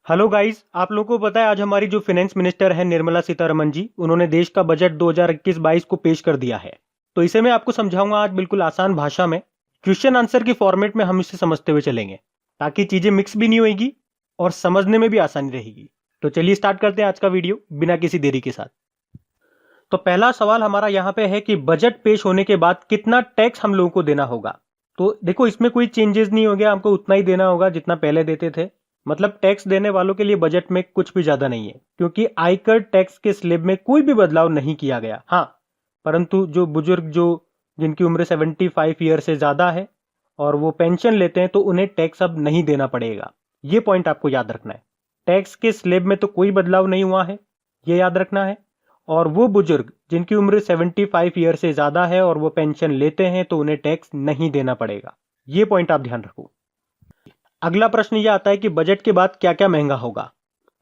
Hello guys, आप लोगों को पता है आज हमारी जो फाइनेंस मिनिस्टर है निर्मला सीतारमण जी, उन्होंने देश का बजट 2021-22 को पेश कर दिया है। तो इसे मैं आपको समझाऊंगा आज बिल्कुल आसान भाषा में, क्वेश्चन आंसर की फॉर्मेट में हम इसे समझते हुए चलेंगे, ताकि चीजें मिक्स भी नहीं होगी और समझने में भी आसानी रहेगी। तो चलिए स्टार्ट करते हैं आज का वीडियो बिना किसी देरी के साथ। तो पहला सवाल हमारा यहाँ पे है कि बजट पेश होने के बाद कितना टैक्स हम लोगों को देना होगा। तो देखो, इसमें कोई चेंजेस नहीं हो गया, हमको उतना ही देना होगा जितना पहले देते थे। मतलब टैक्स देने वालों के लिए बजट में कुछ भी ज्यादा नहीं है, क्योंकि आयकर टैक्स के स्लैब में कोई भी बदलाव नहीं किया गया। हाँ, परंतु जो बुजुर्ग जिनकी उम्र 75 ईयर से ज्यादा है और वो पेंशन लेते हैं, तो उन्हें टैक्स अब नहीं देना पड़ेगा। ये पॉइंट आपको याद रखना है। टैक्स के स्लैब में तो कोई बदलाव नहीं हुआ है, ये याद रखना है। और वो बुजुर्ग जिनकी उम्र 75 ईयर से ज्यादा है और वो पेंशन लेते हैं, तो उन्हें टैक्स नहीं देना पड़ेगा। ये पॉइंट आप ध्यान रखो। अगला प्रश्न यह आता है कि बजट के बाद क्या क्या महंगा होगा।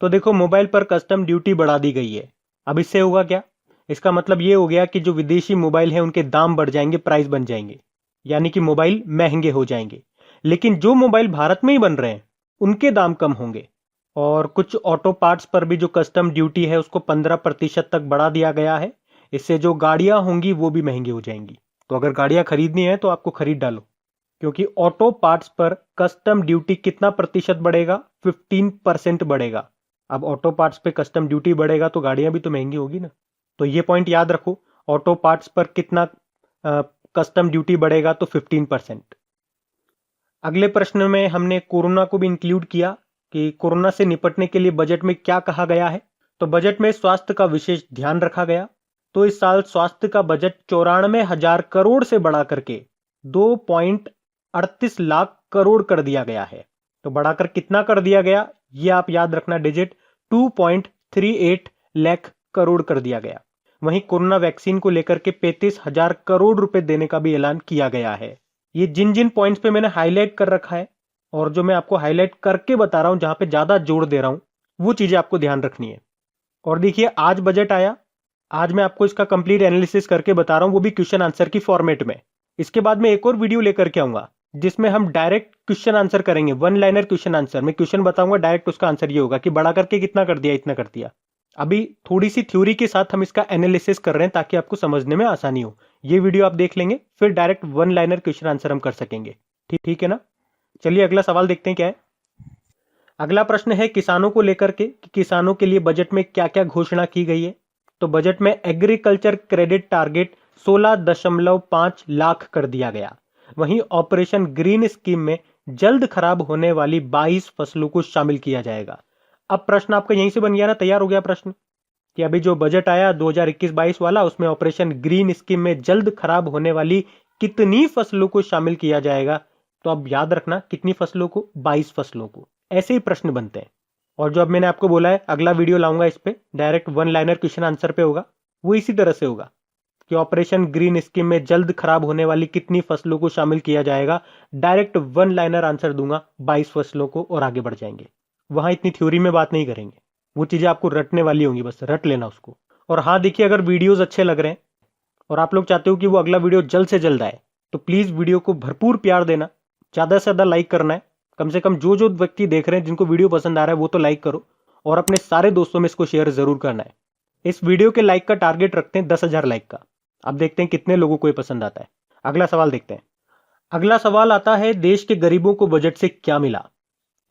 तो देखो, मोबाइल पर कस्टम ड्यूटी बढ़ा दी गई है। अब इससे होगा क्या? इसका मतलब ये हो गया कि जो विदेशी मोबाइल है उनके दाम बढ़ जाएंगे, प्राइस बन जाएंगे, यानी कि मोबाइल महंगे हो जाएंगे। लेकिन जो मोबाइल भारत में ही बन रहे हैं उनके दाम कम होंगे। और कुछ ऑटो पार्ट्स पर भी जो कस्टम ड्यूटी है उसको 15% तक बढ़ा दिया गया है। इससे जो गाड़ियां होंगी वो भी महंगी हो जाएंगी। तो अगर गाड़ियां खरीदनी है तो आपको खरीद डालो, क्योंकि ऑटो पार्ट्स पर कस्टम ड्यूटी कितना प्रतिशत बढ़ेगा? 15% बढ़ेगा। अब ऑटो पार्ट्स पे कस्टम ड्यूटी बढ़ेगा तो गाड़ियां भी तो महंगी होगी ना। तो ये पॉइंट याद रखो, ऑटो पार्ट्स पर कितना कस्टम ड्यूटी बढ़ेगा? तो 15%। अगले प्रश्न में हमने कोरोना को भी इंक्लूड किया कि कोरोना से निपटने के लिए बजट में क्या कहा गया है। तो बजट में स्वास्थ्य का विशेष ध्यान रखा गया। तो इस साल स्वास्थ्य का बजट 94,000 करोड़ से बढ़ा करके 2.38 लाख करोड़ कर दिया गया है। तो बढ़ाकर कितना कर दिया गया, ये आप याद रखना, डिजिट 2.38 लाख करोड़ कर दिया गया। वहीं कोरोना वैक्सीन को लेकर के 35,000 करोड़ रुपए देने का भी ऐलान किया गया है। ये जिन जिन पॉइंट्स पे मैंने हाईलाइट कर रखा है और जो मैं आपको हाईलाइट करके बता रहा हूं, जहां पे ज्यादा जोर दे रहा हूं, वो चीजें आपको ध्यान रखनी है। और देखिए, आज बजट आया, आज मैं आपको इसका कंप्लीट एनालिसिस करके बता रहा हूं, वो भी क्वेश्चन आंसर की फॉर्मेट में। इसके बाद में एक और वीडियो लेकर के आऊंगा जिसमें हम डायरेक्ट क्वेश्चन आंसर करेंगे, वन लाइनर क्वेश्चन आंसर। मैं क्वेश्चन बताऊंगा, डायरेक्ट उसका आंसर ये होगा कि बड़ा करके कितना कर दिया, इतना कर दिया। अभी थोड़ी सी थ्योरी के साथ हम इसका एनालिसिस कर रहे हैं ताकि आपको समझने में आसानी हो। ये वीडियो आप देख लेंगे, फिर direct one liner question answer हम कर सकेंगे। ठीक ठीक है ना? चलिए अगला सवाल देखते हैं क्या है। अगला प्रश्न है किसानों को लेकर के, कि किसानों के लिए बजट में क्या क्या घोषणा की गई है। तो बजट में एग्रीकल्चर क्रेडिट टारगेट 16.5 लाख कर दिया गया। वहीं ऑपरेशन ग्रीन स्कीम में जल्द खराब होने वाली 22 फसलों को शामिल किया जाएगा। अब प्रश्न आपका यहीं से बन गया ना, तैयार हो गया प्रश्न, कि अभी जो बजट आया 2021-22 वाला, उसमें ऑपरेशन ग्रीन स्कीम में जल्द खराब होने वाली कितनी फसलों को शामिल किया जाएगा। तो अब याद रखना, कितनी फसलों को? 22 फसलों को। ऐसे ही प्रश्न बनते हैं। और जो अब मैंने आपको बोला है, अगला वीडियो लाऊंगा इस पे, direct one liner question answer पे होगा, वो इसी तरह से होगा कि ऑपरेशन ग्रीन स्कीम में जल्द खराब होने वाली कितनी फसलों को शामिल किया जाएगा। डायरेक्ट वन लाइनर आंसर दूंगा, 22 फसलों को, और आगे बढ़ जाएंगे। वहां इतनी थ्योरी में बात नहीं करेंगे, वो चीजें आपको रटने वाली होंगी, बस रट लेना उसको। और हाँ देखिए, अगर वीडियोस अच्छे लग रहे हैं और आप लोग चाहते हो कि वो अगला वीडियो जल्द से जल्द आए, तो प्लीज वीडियो को भरपूर प्यार देना, ज्यादा से ज्यादा लाइक करना है। कम से कम जो जो व्यक्ति देख रहे हैं जिनको वीडियो पसंद आ रहा है वो तो लाइक करो, और अपने सारे दोस्तों में इसको शेयर जरूर करना है। इस वीडियो के लाइक का टारगेट रखते हैं 10,000 लाइक का। अब देखते हैं कितने लोगों को ये पसंद आता है। अगला सवाल देखते हैं। अगला सवाल आता है, देश के गरीबों को बजट से क्या मिला।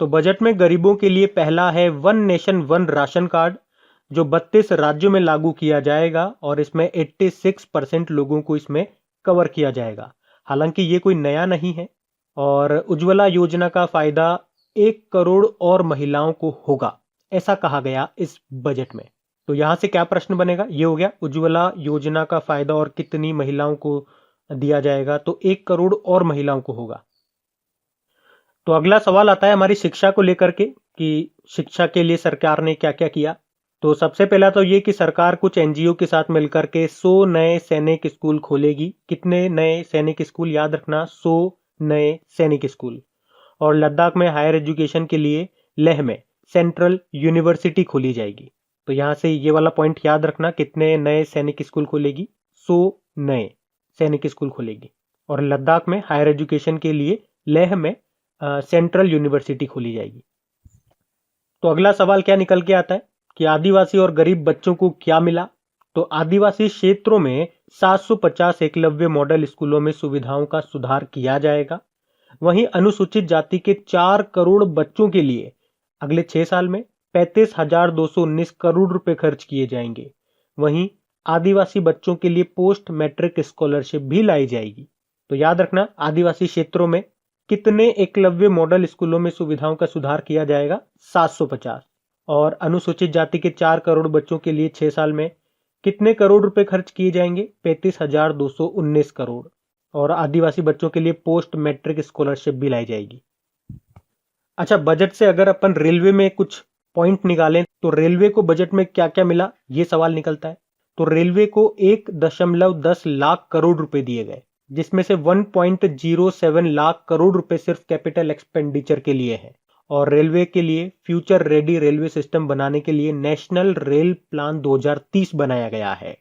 तो बजट में गरीबों के लिए पहला है one nation one ration card, जो 32 राज्यों में लागू किया जाएगा और इसमें 86% लोगों को इसमें कवर किया जाएगा। हालांकि ये कोई नया नहीं है। और उज्ज्वला योजना का फायदा 1 करोड़ और महिलाओं को होगा, ऐसा कहा गया इस बजट में। तो यहां से क्या प्रश्न बनेगा? ये हो गया, उज्ज्वला योजना का फायदा और कितनी महिलाओं को दिया जाएगा। तो 1 करोड़ और महिलाओं को होगा। तो अगला सवाल आता है हमारी शिक्षा को लेकर के, कि शिक्षा के लिए सरकार ने क्या क्या किया। तो सबसे पहला तो ये कि सरकार कुछ एनजीओ के साथ मिलकर के 100 नए सैनिक स्कूल खोलेगी। कितने नए सैनिक स्कूल? याद रखना, 100 नए सैनिक स्कूल। और लद्दाख में हायर एजुकेशन के लिए लेह में सेंट्रल यूनिवर्सिटी खोली जाएगी। तो यहां से ये वाला पॉइंट याद रखना, कितने नए सैनिक स्कूल खोलेगी? 100 नए सैनिक स्कूल खोलेगी। और लद्दाख में हायर एजुकेशन के लिए लेह में सेंट्रल यूनिवर्सिटी खोली जाएगी। तो अगला सवाल क्या निकल के आता है कि आदिवासी और गरीब बच्चों को क्या मिला। तो आदिवासी क्षेत्रों में 750 एकलव्य मॉडल स्कूलों में सुविधाओं का सुधार किया जाएगा। वहीं अनुसूचित जाति के 4 करोड़ बच्चों के लिए अगले 6 साल में 35,219 करोड़ रुपए खर्च किए जाएंगे। वहीं आदिवासी बच्चों के लिए पोस्ट मैट्रिक स्कॉलरशिप भी लाई जाएगी। तो याद रखना, आदिवासी क्षेत्रों में कितने एकलव्य मॉडल स्कूलों में सुविधाओं का सुधार किया जाएगा? 750। और अनुसूचित जाति के 4 करोड़ बच्चों के लिए 6 साल में कितने करोड़ रुपए खर्च किए जाएंगे? 35,219 करोड़। और आदिवासी बच्चों के लिए पोस्ट मैट्रिक स्कॉलरशिप भी लाई जाएगी। अच्छा, बजट से अगर अपन रेलवे में कुछ पॉइंट निकालें तो रेलवे को बजट में क्या क्या मिला, ये सवाल निकलता है। तो रेलवे को 1.10 लाख करोड़ रुपए दिए गए, जिसमें से 1.07 लाख करोड़ रुपए सिर्फ कैपिटल एक्सपेंडिचर के लिए है। और रेलवे के लिए फ्यूचर रेडी रेलवे सिस्टम बनाने के लिए नेशनल रेल प्लान 2030 बनाया गया है।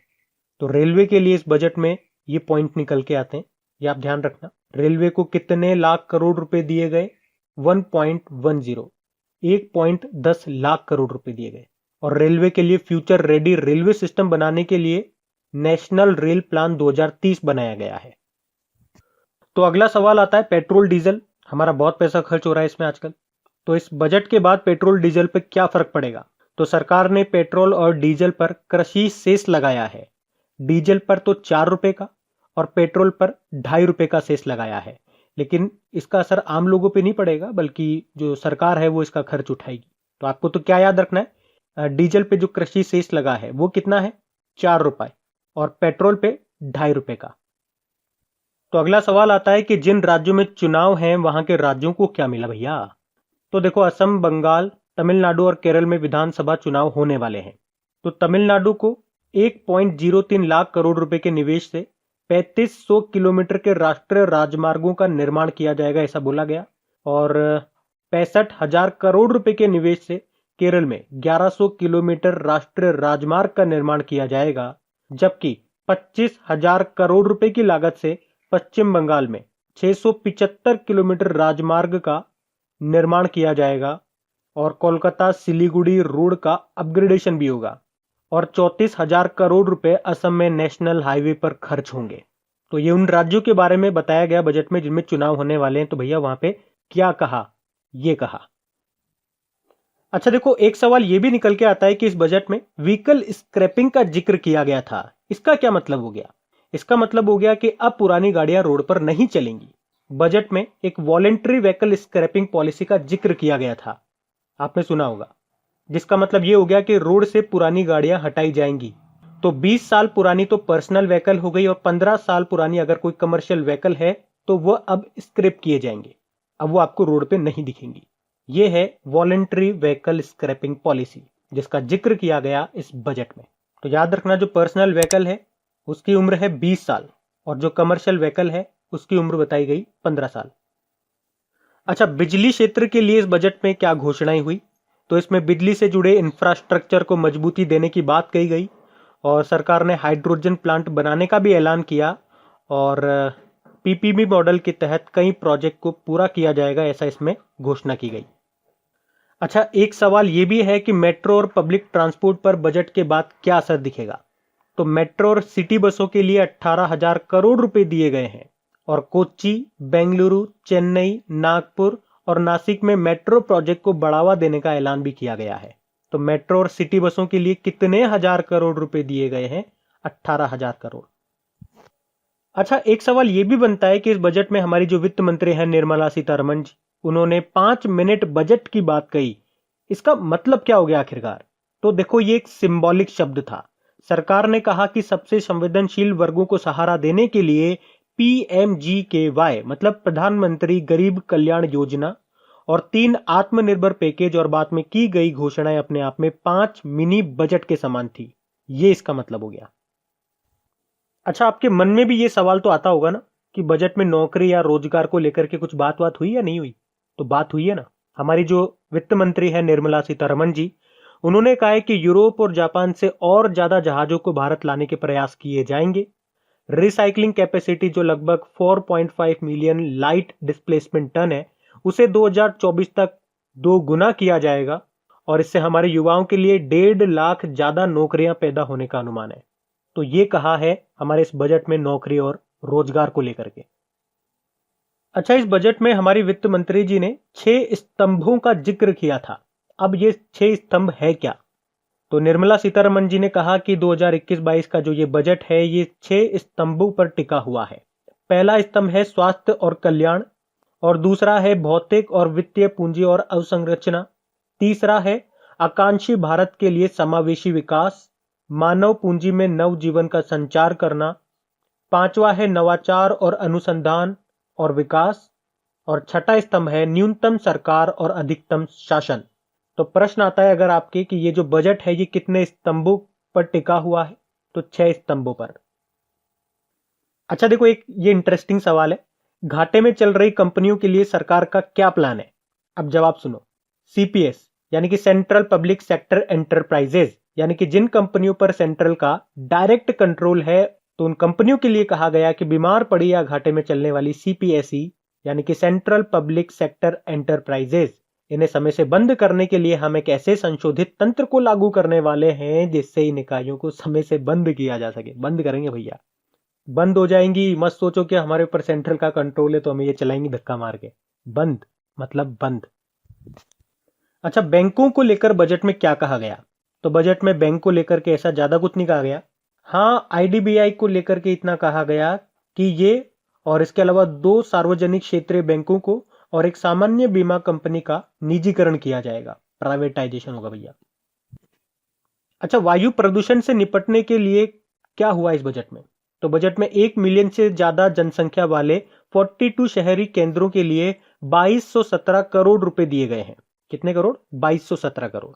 तो रेलवे के लिए इस बजट में ये पॉइंट निकल के आते हैं, ये आप ध्यान रखना। रेलवे को कितने लाख करोड़ रुपए दिए गए? 1.10 लाख करोड़ रुपए दिए गए। और रेलवे के लिए फ्यूचर रेडी रेलवे सिस्टम बनाने के लिए नेशनल रेल प्लान 2030 बनाया गया है। तो अगला सवाल आता है पेट्रोल डीजल। हमारा बहुत पैसा खर्च हो रहा है इसमें आजकल। तो इस बजट के बाद पेट्रोल डीजल पर क्या फर्क पड़ेगा? तो सरकार ने पेट्रोल और डीजल पर कृषि सेस लगाया है। डीजल पर तो 4 रुपए का और पेट्रोल पर 2.5 रुपए का सेस लगाया है। लेकिन इसका असर आम लोगों पे नहीं पड़ेगा, बल्कि जो सरकार है वो इसका खर्च उठाएगी। तो आपको तो क्या याद रखना है, डीजल पे जो कृषि सेस लगा है वो कितना है? 4 रुपए। और पेट्रोल पे 2.5 रुपए का। तो अगला सवाल आता है कि जिन राज्यों में चुनाव हैं वहां के राज्यों को क्या मिला भैया? तो देखो, असम, बंगाल, तमिलनाडु और केरल में विधानसभा चुनाव होने वाले हैं। तो तमिलनाडु को 1.03 लाख करोड़ रुपए के निवेश से 3500 किलोमीटर के राष्ट्रीय राजमार्गों का निर्माण किया जाएगा, ऐसा बोला गया। और 65,000 करोड़ रुपए के निवेश से केरल में 1100 किलोमीटर राष्ट्रीय राजमार्ग का निर्माण किया जाएगा। जबकि 25,000 करोड़ रुपए की लागत से पश्चिम बंगाल में 675 किलोमीटर राजमार्ग का निर्माण किया जाएगा। और कोलकाता सिलीगुड़ी रोड का अपग्रेडेशन भी होगा। और 34,000 करोड़ रुपए असम में नेशनल हाईवे पर खर्च होंगे। तो ये उन राज्यों के बारे में बताया गया बजट में जिनमें चुनाव होने वाले हैं। तो भैया वहां पे क्या कहा? ये कहा। अच्छा देखो, एक सवाल ये भी निकल के आता है कि इस बजट में व्हीकल स्क्रैपिंग का जिक्र किया गया था। इसका क्या मतलब हो गया? इसका मतलब हो गया कि अब पुरानी गाड़ियां रोड पर नहीं चलेंगी। बजट में एक वॉलेंट्री व्हीकल स्क्रैपिंग पॉलिसी का जिक्र किया गया था, आपने सुना होगा, जिसका मतलब ये हो गया कि रोड से पुरानी गाड़ियां हटाई जाएंगी। तो 20 साल पुरानी तो पर्सनल व्हीकल हो गई और 15 साल पुरानी अगर कोई कमर्शियल व्हीकल है तो वह अब स्क्रैप किए जाएंगे। अब वो आपको रोड पे नहीं दिखेंगी। ये है वॉलेंट्री व्हीकल स्क्रैपिंग पॉलिसी, जिसका जिक्र किया गया इस बजट में। तो याद रखना, जो पर्सनल व्हीकल है उसकी उम्र है 20 साल और जो कमर्शियल व्हीकल है उसकी उम्र बताई गई 15 साल। अच्छा, बिजली क्षेत्र के लिए इस बजट में क्या घोषणाएं हुई? तो इसमें बिजली से जुड़े इंफ्रास्ट्रक्चर को मजबूती देने की बात कही गई और सरकार ने हाइड्रोजन प्लांट बनाने का भी ऐलान किया। और पीपीपी मॉडल के तहत कई प्रोजेक्ट को पूरा किया जाएगा, ऐसा इसमें घोषणा की गई। अच्छा, एक सवाल यह भी है कि मेट्रो और पब्लिक ट्रांसपोर्ट पर बजट के बाद क्या असर दिखेगा? तो मेट्रो और सिटी बसों के लिए 18,000 करोड़ रुपए दिए गए हैं। और कोच्चि, बेंगलुरु, चेन्नई, नागपुर और नासिक में मेट्रो प्रोजेक्ट को बढ़ावा देने का ऐलान भी किया गया है। तो मेट्रो और सिटी बसों के लिए कितने हजार करोड़ रुपए दिए गए हैं? 18,000 करोड़। अच्छा, एक सवाल यह भी बनता है कि इस बजट में हमारी जो वित्त मंत्री हैं निर्मला सीतारमण जी, उन्होंने 5 मिनट बजट की बात कही। इसका मतलब क्या हो गया आखिरकार? तो देखो, ये एक सिंबॉलिक शब्द था। सरकार ने कहा कि सबसे संवेदनशील वर्गों को सहारा देने के लिए PMGKY मतलब प्रधानमंत्री गरीब कल्याण योजना और 3 आत्मनिर्भर पैकेज और बाद में की गई घोषणाएं अपने आप में 5 मिनी बजट के समान थी। ये इसका मतलब हो गया। अच्छा, आपके मन में भी ये सवाल तो आता होगा ना कि बजट में नौकरी या रोजगार को लेकर के कुछ बात हुई या नहीं हुई? तो बात हुई है ना। हमारी जो वित्त मंत्री है निर्मला सीतारमण जी, उन्होंने कहा है कि यूरोप और जापान से और ज्यादा जहाजों को भारत लाने के प्रयास किए जाएंगे। रिसाइकलिंग कैपेसिटी जो लगभग 4.5 मिलियन लाइट डिस्प्लेसमेंट टन है, उसे 2024 तक 2 गुना किया जाएगा। और इससे हमारे युवाओं के लिए 1.5 लाख ज्यादा नौकरियां पैदा होने का अनुमान है। तो ये कहा है हमारे इस बजट में नौकरी और रोजगार को लेकर के। अच्छा, इस बजट में हमारी वित्त मंत्री जी ने 6 स्तंभों का जिक्र किया था। अब ये 6 स्तंभ है क्या? तो निर्मला सीतारमण जी ने कहा कि 2021-22 का जो ये बजट है ये 6 स्तंभों पर टिका हुआ है। पहला स्तंभ है स्वास्थ्य और कल्याण, और दूसरा है भौतिक और वित्तीय पूंजी और अवसंरचना, तीसरा है आकांक्षी भारत के लिए समावेशी विकास, मानव पूंजी में नव जीवन का संचार करना, पांचवा है नवाचार और अनुसंधान और विकास, और छठा स्तंभ है न्यूनतम सरकार और अधिकतम शासन। तो प्रश्न आता है अगर आपके कि ये जो बजट है ये कितने स्तंभों पर टिका हुआ है? तो 6 स्तंभों पर। अच्छा देखो, एक ये इंटरेस्टिंग सवाल है, घाटे में चल रही कंपनियों के लिए सरकार का क्या प्लान है? अब जवाब सुनो। सीपीएस यानी कि सेंट्रल पब्लिक सेक्टर एंटरप्राइजेज, यानी कि जिन कंपनियों पर सेंट्रल का डायरेक्ट कंट्रोल है, तो उन कंपनियों के लिए कहा गया कि बीमार पड़ी या घाटे में चलने वाली सीपीएसई यानी कि सेंट्रल पब्लिक सेक्टर एंटरप्राइजेज, इन्हें समय से बंद करने के लिए हम एक ऐसे संशोधित तंत्र को लागू करने वाले हैं जिससे इन इकाइयों को समय से बंद किया जा सके। बंद करेंगे भैया, बंद हो जाएंगी। मत सोचो कि हमारे ऊपर सेंट्रल का कंट्रोल है तो हमें ये चलाएंगी धक्का मार के। बंद मतलब बंद। अच्छा, बैंकों को लेकर बजट में क्या कहा गया? तो बजट में बैंक को लेकर के ऐसा ज्यादा कुछ नहीं कहा गया। हाँ, आईडीबीआई को लेकर के इतना कहा गया कि ये और इसके अलावा 2 सार्वजनिक क्षेत्रीय बैंकों को और एक सामान्य बीमा कंपनी का निजीकरण किया जाएगा, प्राइवेटाइजेशन होगा भैया। अच्छा, वायु प्रदूषण से निपटने के लिए क्या हुआ इस बजट में? तो बजट में 1 मिलियन से ज्यादा जनसंख्या वाले 42 शहरी केंद्रों के लिए 2217 करोड़ रुपए दिए गए हैं। कितने करोड़? 2217 करोड़।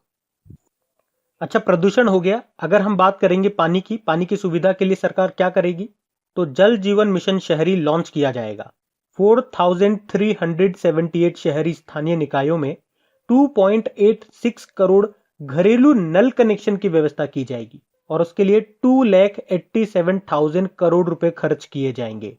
अच्छा, प्रदूषण हो गया। अगर हम बात करेंगे पानी की सुविधा के लिए सरकार क्या करेगी? तो जल जीवन मिशन शहरी लॉन्च किया जाएगा। 4378 शहरी स्थानीय निकायों में 2.86 करोड़ घरेलू नल कनेक्शन की व्यवस्था की जाएगी और उसके लिए 2,87,000 करोड़ रुपए खर्च किए जाएंगे।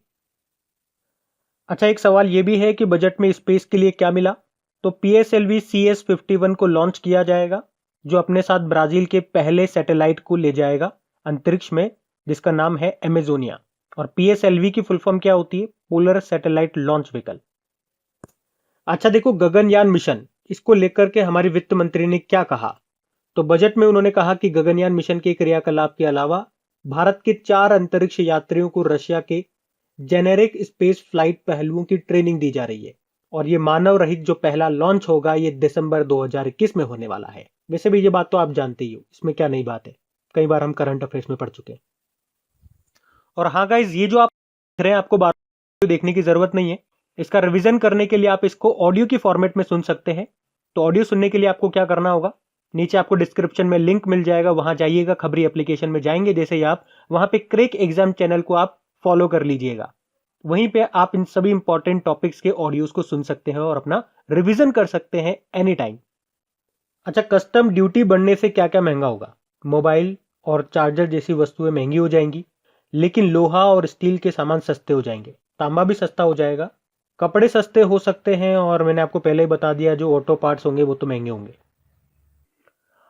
अच्छा, एक सवाल यह भी है कि बजट में स्पेस के लिए क्या मिला? तो PSLV CS51 को लॉन्च किया जाएगा, जो अपने साथ ब्राजील के पहले सैटेलाइट को ले जाएगा अंतरिक्ष में, जिसका नाम है एमेजोनिया। और PSLV की फुल फॉर्म क्या होती है? Polar satellite launch vehicle. अच्छा देखो, गगनयान मिशन, इसको लेकर के हमारी वित्त मंत्री ने क्या कहा? तो बजट में उन्होंने कहा कि गगनयान मिशन के क्रियाकलाप के अलावा भारत के 4 अंतरिक्ष यात्रियों को रशिया के जेनेरिक स्पेस फ्लाइट पहलुओं की ट्रेनिंग दी जा रही है और ये मानव रहित जो पहला लॉन्च होगा ये दिसंबर 2021 में होने वाला है। वैसे भी ये बात तो आप जानते ही हो, इसमें क्या नई बात है, कई बार हम करंट अफेयर्स में पढ़ चुके हैं। और हाँ गाइज, ये जो आप देख रहे हैं आपको बार देखने की जरूरत नहीं है। इसका रिवीजन करने के लिए आप इसको ऑडियो की फॉर्मेट में सुन सकते हैं। तो ऑडियो सुनने के लिए आपको क्या करना होगा, नीचे आपको डिस्क्रिप्शन में लिंक मिल जाएगा, वहां जाइएगा, खबरी एप्लीकेशन में जाएंगे जैसे ही आप, वहां पे क्रैक एग्जाम चैनल को आप फॉलो कर लीजिएगा। वहीं पे आप इन सभी इंपॉर्टेंट टॉपिक्स के ऑडियोज को सुन सकते हैं और अपना रिवीजन कर सकते हैं एनी टाइम। अच्छा, कस्टम ड्यूटी बढ़ने से क्या क्या महंगा होगा? मोबाइल और चार्जर जैसी वस्तुएं महंगी हो जाएंगी, लेकिन लोहा और स्टील के सामान सस्ते हो जाएंगे, तांबा भी सस्ता हो जाएगा, कपड़े सस्ते हो सकते हैं, और मैंने आपको पहले ही बता दिया जो ऑटो पार्ट्स होंगे वो तो महंगे होंगे।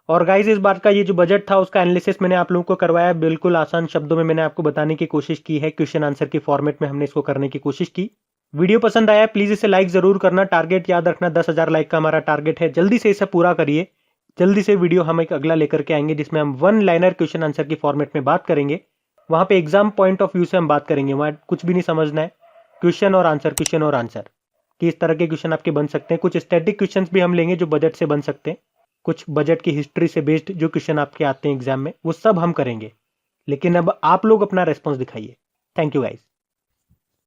और गाइज, इस बार का ये जो बजट था उसका एनालिसिस मैंने आप लोगों को करवाया, बिल्कुल आसान शब्दों में मैंने आपको बताने की कोशिश की है, क्वेश्चन आंसर की फॉर्मेट में हमने इसको करने की कोशिश की। वीडियो पसंद आया प्लीज इसे लाइक जरूर करना, टारगेट याद रखना 10,000 लाइक का हमारा टारगेट है, जल्दी से इसे पूरा करिए। जल्दी से वीडियो हम एक अगला लेकर के आएंगे जिसमें हम 1 लाइनर क्वेश्चन आंसर की फॉर्मेट में बात करेंगे। वहां पे एग्जाम पॉइंट ऑफ व्यू से हम बात करेंगे, वहां कुछ भी नहीं समझना है, क्वेश्चन और आंसर कि इस तरह के क्वेश्चन आपके बन सकते हैं। कुछ स्टैटिक क्वेश्चंस भी हम लेंगे जो बजट से बन सकते हैं, कुछ बजट की हिस्ट्री से बेस्ड जो क्वेश्चन आपके आते हैं एग्जाम में, वो सब हम करेंगे। लेकिन अब आप लोग अपना रेस्पॉन्स दिखाइए। Thank you guys.